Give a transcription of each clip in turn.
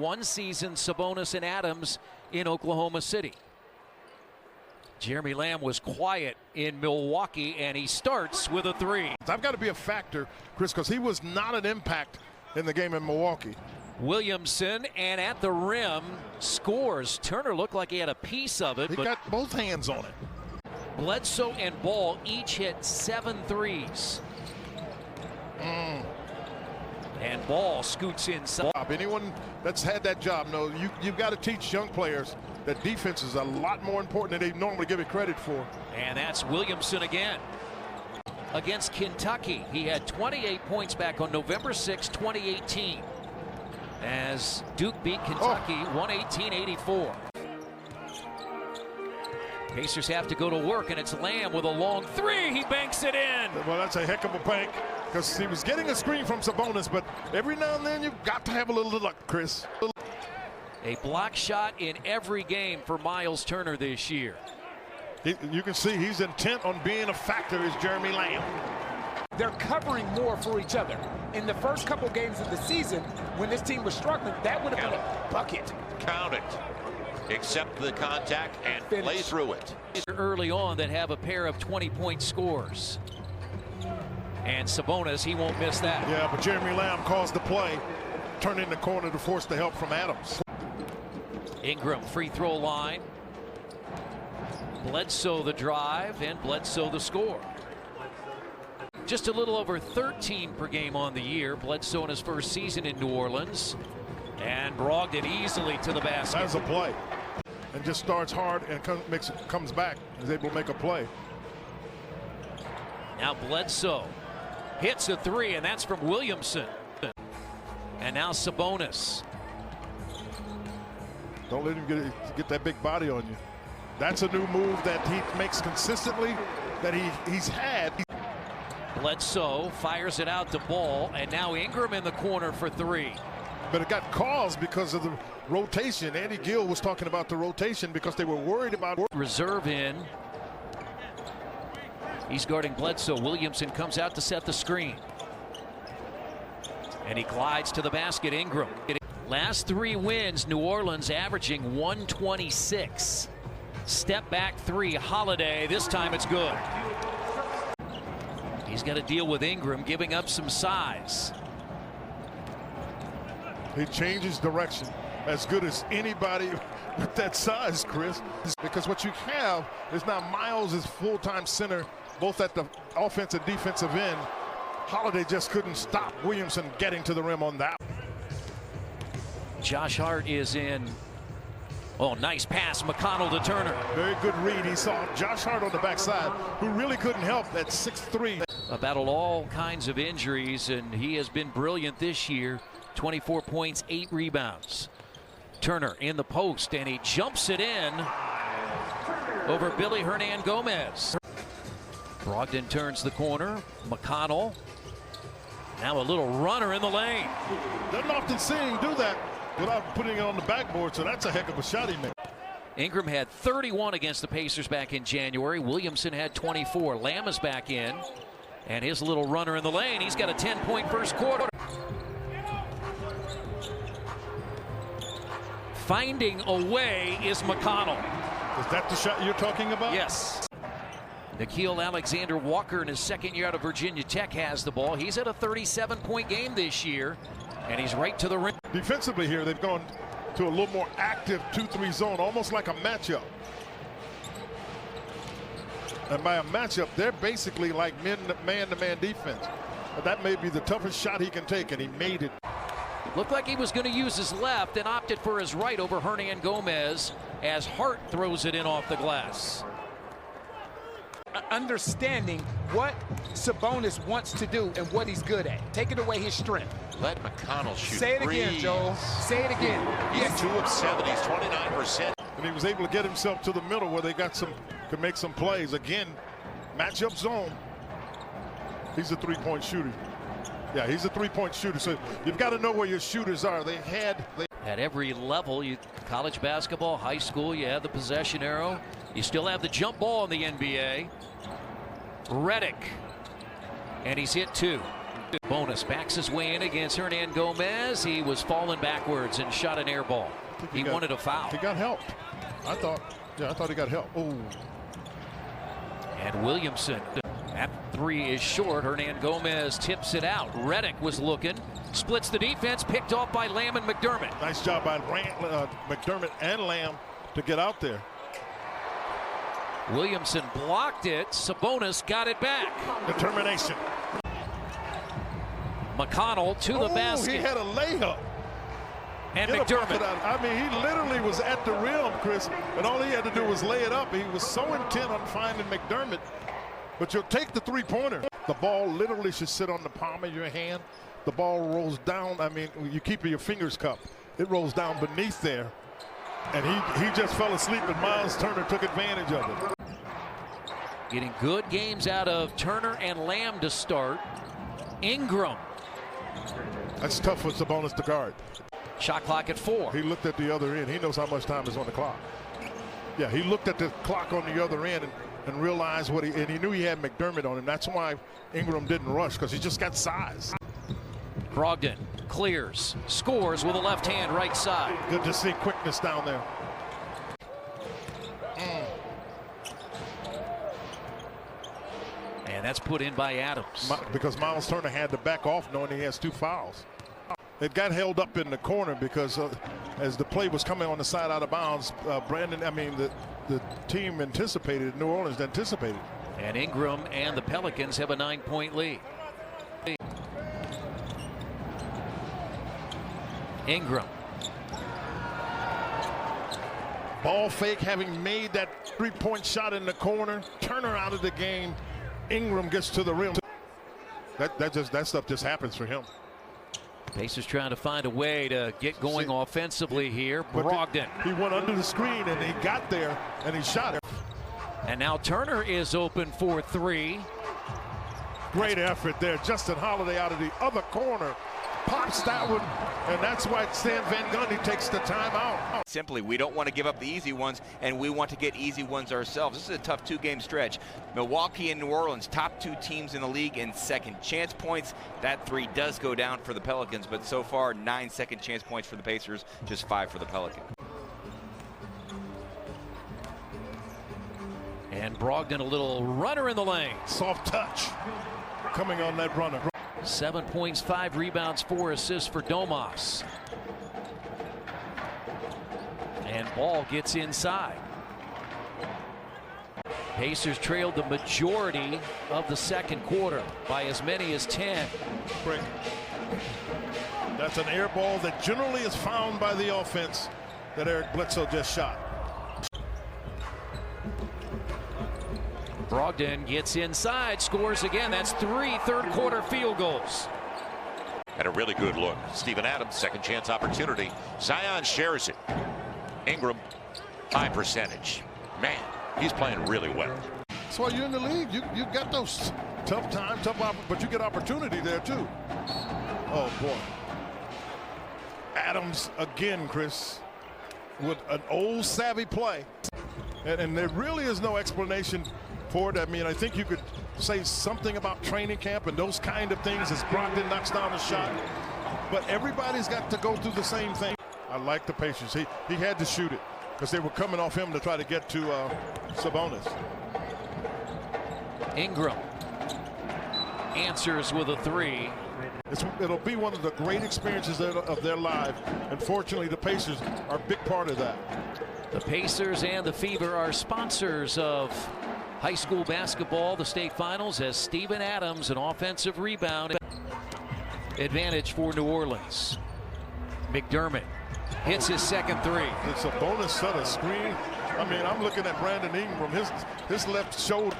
one season, Sabonis and Adams in Oklahoma City. Jeremy Lamb was quiet in Milwaukee, and he starts with a three. I've got to be a factor, Chris, because he was not an impact in the game in Milwaukee. Williamson, and at the rim, scores. Turner looked like he had a piece of it. He got both hands on it. Bledsoe and Ball each hit 7 threes. And Ball scoots inside. Anyone that's had that job knows you've got to teach young players that defense is a lot more important than they normally give it credit for. And that's Williamson again. Against Kentucky, he had 28 points back on November 6, 2018. As Duke beat Kentucky 118-84. Pacers have to go to work, and it's Lamb with a long three. He banks it in. Well, that's a heck of a bank, because he was getting a screen from Sabonis, but every now and then you've got to have a little luck, Chris. A block shot in every game for Miles Turner this year. You can see he's intent on being a factor, is Jeremy Lamb. They're covering more for each other. In the first couple games of the season, when this team was struggling, that would have been a bucket. Count it. Accept the contact and play through it. Early on that have a pair of 20-point scores. And Sabonis, he won't miss that. Yeah, but Jeremy Lamb caused the play, turned in the corner to force the help from Adams. Ingram, free throw line. Bledsoe the drive, and Bledsoe the score. Just a little over 13 per game on the year. Bledsoe in his first season in New Orleans. And Brogdon easily to the basket. That's a play. And just starts hard and comes back. Is able to make a play. Now Bledsoe hits a three, and that's from Williamson. And now Sabonis. Don't let him get that big body on you. That's a new move that he makes consistently, that he's had. Bledsoe fires it out to Ball, and now Ingram in the corner for three. But it got caused because of the rotation. Andy Gill was talking about the rotation because they were worried about reserve in. He's guarding Bledsoe. Williamson comes out to set the screen. And he glides to the basket. Ingram. Last 3 wins, New Orleans averaging 126. Step back three, Holiday. This time it's good. He's got to deal with Ingram giving up some size. He changes direction as good as anybody with that size, Chris. Because what you have is now Miles is full-time center, both at the offensive and defensive end. Holiday just couldn't stop Williamson getting to the rim on that. Josh Hart is in. Oh, nice pass, McConnell to Turner. Very good read. He saw Josh Hart on the backside, who really couldn't help at 6'3". Battled all kinds of injuries, and he has been brilliant this year. 24 points, 8 rebounds. Turner in the post, and he jumps it in over Billy Hernangomez. Brogdon turns the corner. McConnell. Now a little runner in the lane. Doesn't often see him do that without putting it on the backboard, so that's a heck of a shot he made. Ingram had 31 against the Pacers back in January. Williamson had 24. Lamb is back in, and his little runner in the lane. He's got a 10-point first quarter. Finding a way is McConnell. Is that the shot you're talking about? Yes. Nickeil Alexander-Walker in his second year out of Virginia Tech has the ball. He's at a 37-point game this year, and he's right to the rim. Defensively here, they've gone to a little more active 2-3 zone, almost like a matchup. And by a matchup, they're basically like man-to-man defense. But that may be the toughest shot he can take, and he made it. Looked like he was going to use his left and opted for his right over Hernangomez as Hart throws it in off the glass. Understanding what Sabonis wants to do and what he's good at. Taking away his strength. Let McConnell shoot. Say it again, Joel. Say it again. He's 2 of 7. He's 29%. And he was able to get himself to the middle where they could make some plays. Again, matchup zone. He's a three-point shooter. Yeah, he's a three-point shooter. So you've got to know where your shooters are. At every level, college basketball, high school, you have the possession arrow. You still have the jump ball in the NBA. Redick. And he's hit 2. Bonus backs his way in against Hernan Gomez. He was falling backwards and shot an air ball. He wanted a foul. He got helped. I thought he got help. Oh. And Williamson, that three is short. Hernan Gomez tips it out. Reddick was looking, splits the defense, picked off by Lamb and McDermott. Nice job by McDermott and Lamb to get out there. Williamson blocked it. Sabonis got it back. Determination. McConnell to the basket. He had a layup. And McDermott. I mean, he literally was at the rim, Chris, and all he had to do was lay it up. He was so intent on finding McDermott. But you'll take the three-pointer. The ball literally should sit on the palm of your hand. The ball rolls down. I mean, you keep your fingers cupped. It rolls down beneath there. And he just fell asleep, and Miles Turner took advantage of it. Getting good games out of Turner and Lamb to start. Ingram. That's tough for Sabonis to guard. Shot clock at 4. He looked at the other end. He knows how much time is on the clock. Yeah, he looked at the clock on the other end and realized and he knew he had McDermott on him. That's why Ingram didn't rush, because he just got size. Brogdon clears, scores with a left hand right side. Good to see quickness down there. And that's put in by Adams. Because Miles Turner had to back off knowing he has 2 fouls. It got held up in the corner because as the play was coming on the side out of bounds, the team anticipated, New Orleans anticipated. And Ingram and the Pelicans have a 9-point lead. Ingram. Ball fake, having made that 3-point shot in the corner. Turner out of the game. Ingram gets to the rim. That stuff just happens for him. Pacers trying to find a way to get going offensively here. Brogdon. He went under the screen and he got there and he shot it. And now Turner is open for 3. Great effort there. Justin Holiday out of the other corner. Pops that one, and that's why Stan Van Gundy takes the timeout. Simply, we don't want to give up the easy ones, and we want to get easy ones ourselves. This is a tough 2-game stretch. Milwaukee and New Orleans, top 2 teams in the league in second chance points. That 3 does go down for the Pelicans, but so far 9 second chance points for the Pacers, just 5 for the Pelicans. And Brogdon, a little runner in the lane. Soft touch coming on that runner. 7 points, 5 rebounds, 4 assists for Domas. And Ball gets inside. Pacers trailed the majority of the second quarter by as many as 10. That's an air ball that generally is found by the offense that Eric Bledsoe just shot. Brogdon gets inside, scores again. That's 3 third-quarter field goals. And a really good look. Steven Adams, second chance opportunity. Zion shares it. Ingram, high percentage. Man, he's playing really well. That's why you're in the league. You got those tough times, but you get opportunity there too. Oh boy. Adams again, Chris, with an old savvy play. And there really is no explanation for it. I mean, I think you could say something about training camp and those kind of things as Brogdon knocks down a shot. But everybody's got to go through the same thing. I like the Pacers. He had to shoot it because they were coming off him to try to get to Sabonis. Ingram answers with a 3. It'll be one of the great experiences of their life. Unfortunately, the Pacers are a big part of that. The Pacers and the Fever are sponsors of high school basketball, the state finals, as Steven Adams, an offensive rebound advantage for New Orleans. McDermott hits his second 3. It's a bonus set of screen. I mean, I'm looking at Brandon Ingram, his left shoulder.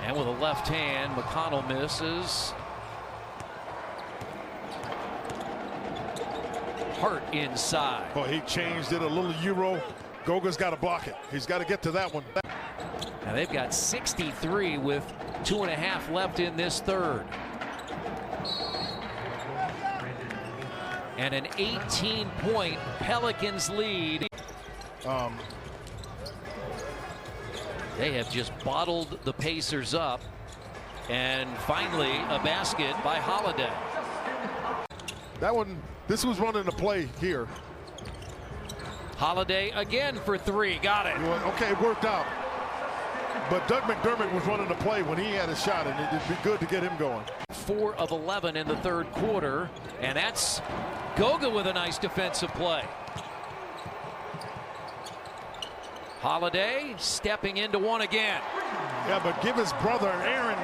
And with a left hand, McConnell misses. Hart inside. Boy, he changed it a little Euro. Goga's got to block it. He's got to get to that one. Now they've got 63 with 2.5 left in this third. And an 18-point Pelicans lead. They have just bottled the Pacers up. And finally, a basket by Holiday. That one, this was running the play here. Holiday again for three. Got it. Okay, it worked out. But Doug McDermott was running the play when he had a shot, and it'd be good to get him going. 4 of 11 in the third quarter, and that's Goga with a nice defensive play. Holiday stepping into one again. Yeah, but give his brother Aaron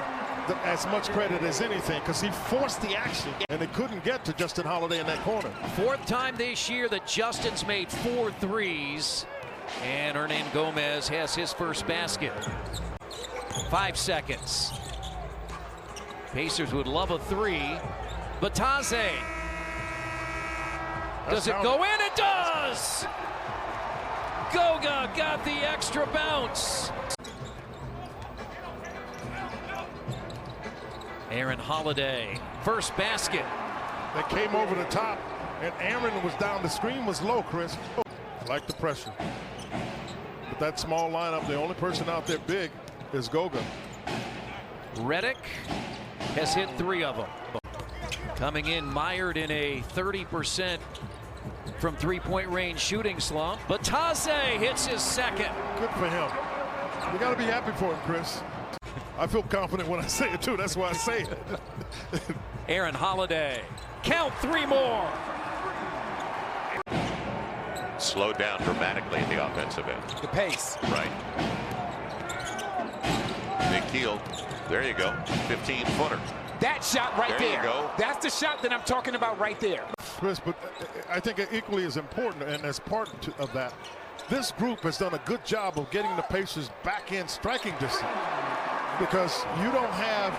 as much credit as anything, because he forced the action, and it couldn't get to Justin Holiday in that corner. 4th time this year that Justin's made 4 threes, and Hernan Gomez has his first basket. 5 seconds. Pacers would love a three. Batase. Does it go in? It does! Goga got the extra bounce. Aaron Holiday, first basket. They came over the top, and Aaron was down. The screen was low, Chris. Like the pressure. But that small lineup, the only person out there big is Goga. Redick has hit 3 of them. Coming in mired in a 30% from three-point range shooting slump. Batase hits his second. Good for him. We got to be happy for him, Chris. I feel confident when I say it, too. That's why I say it. Aaron Holiday. Count 3 more. Slowed down dramatically at the offensive end. The pace. Right. Nick Keel. There you go. 15-footer. That shot right there. You go. That's the shot that I'm talking about right there. Chris, but I think equally as important, and as part of that, this group has done a good job of getting the Pacers back in striking distance, because you don't have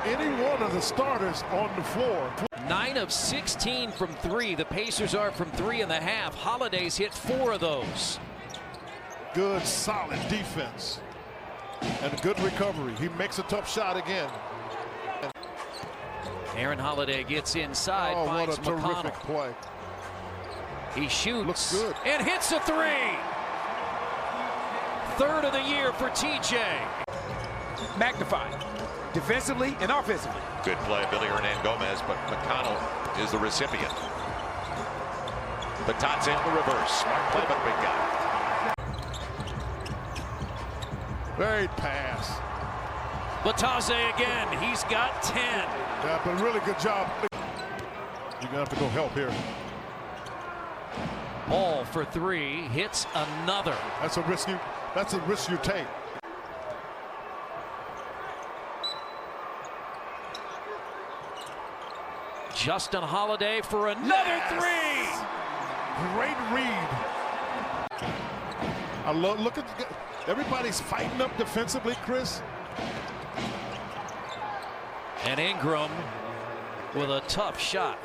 any one of the starters on the floor. 9 of 16 from 3. The Pacers are from 3.5. Holiday's hit 4 of those. Good, solid defense and a good recovery. He makes a tough shot again. Aaron Holiday gets inside, finds what a terrific McConnell. play. He shoots. Looks good. And hits a 3. 3rd of the year for TJ. Magnified. Defensively and offensively. Good play, Billy Hernan Gomez, but McConnell is the recipient. Batase in the reverse. Smart play by the big guy. Great pass. Batase again. He's got 10. Yeah, but really good job. You're going to have to go help here. Ball for 3. Hits another. That's a risk you take. Justin Holiday for another 3. Great read. I look at everybody's fighting up defensively, Chris. And Ingram with a tough shot.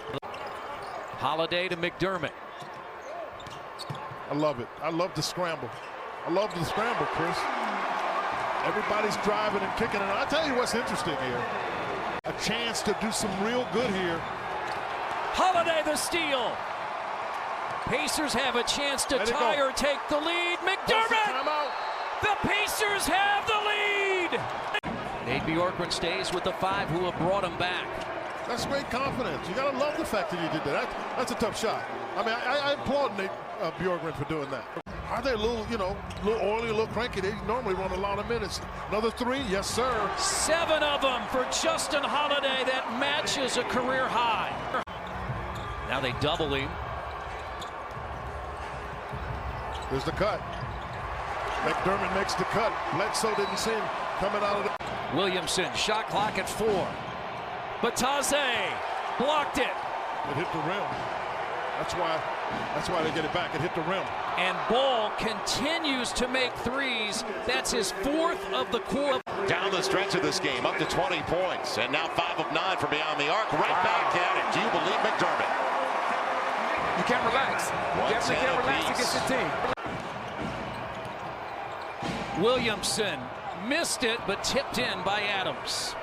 Holiday to McDermott. I love it. I love the scramble. I love the scramble, Chris. Everybody's driving and kicking. And I'll tell you what's interesting here. A chance to do some real good here. Holiday the steal. Pacers have a chance to tie or take the lead. McDermott! The Pacers have the lead! Nate Bjorkgren stays with the 5 who have brought him back. That's great confidence. You got to love the fact that he did that. That's a tough shot. I mean, I applaud Nate Bjorkgren for doing that. Are they a little, a little oily, a little cranky? They normally run a lot of minutes. Another 3, yes, sir. 7 of them for Justin Holiday. That matches a career high. Now they double him. There's the cut. McDermott makes the cut. Bledsoe didn't see him coming out of the... Williamson, shot clock at 4. Batase blocked it. It hit the rim. That's why they get it back. It hit the rim. And Ball continues to make threes. That's his 4th of the quarter. Down the stretch of this game, up to 20 points. And now 5 of 9 from beyond the arc. Right back at it. Do you believe McDermott? You can't relax. You definitely can't relax against the team. Williamson missed it, but tipped in by Adams.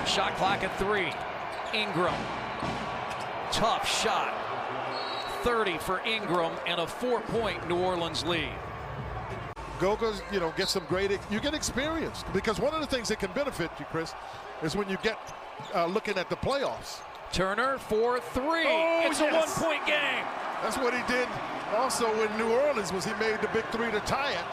Shot clock at 3. Ingram. Tough shot. 30 for Ingram and a 4-point New Orleans lead. Goga's, get some great, you get experience. Because one of the things that can benefit you, Chris, is when you get looking at the playoffs. Turner for three. It's a one-point game. That's what he did also in New Orleans, was he made the big three to tie it.